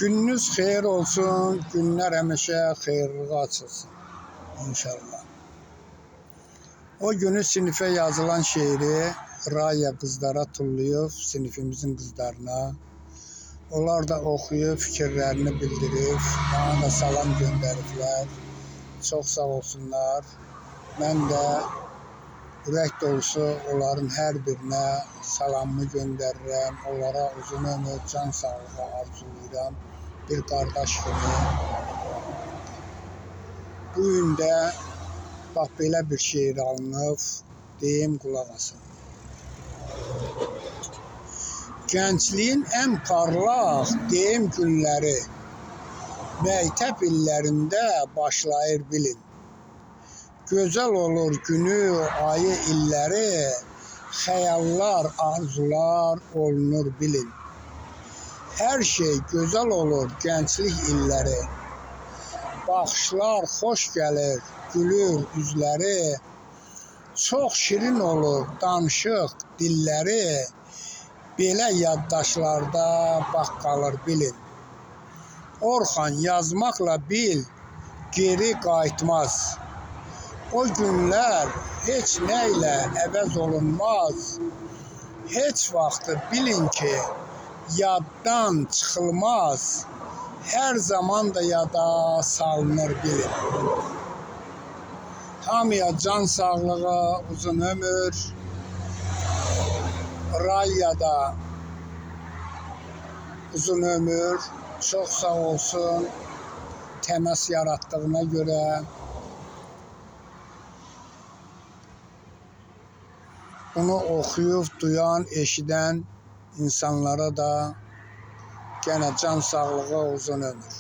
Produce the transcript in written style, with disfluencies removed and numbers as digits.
Gününüz xeyir olsun, günler həmişə xeyirliğə açılsın inşallah. O günü sinifə yazılan şeiri Raya qızlara tullayıb, sinifimizin qızlarına. Onlar da oxuyub, fikirlərini bildirib, bana da salam göndəriblər. Çox sağ olsunlar. Mən də ürək dolusu onların hər birinə salamımı göndərirəm. Onlara uzun ömür, can sağlığı arzulayıram. Bir qardaş kimi. Bu gün də bax belə bir şeir alınıb, deyim qulaq asın. Gəncliyin ən parlaq deyim günləri məktəb illərində başlayır bilin. Gözəl olur günü, ayı, illəri, xəyallar, arzular olunur bilin. Hər şey gözəl olur gənclik illəri. Baxışlar xoş gəlir, gülür üzləri. Çox şirin olur danışıq dilləri. Belə yaddaşlarda bax qalır bilin. Orxan yazmaqla bil, geri qayıtmaz. O günlər heç nə ilə əvəz olunmaz. Heç vaxtı bilin ki, yaddan çıxılmaz. Hər zaman da yada salınır bilin. Hamıya can sağlığı, uzun ömür. Raya'da uzun ömür. Çox sağ olsun təmas yaratdığına görə. Bunu oxuyub, duyan, eşidən insanlara da gene can sağlığı, uzun ömür.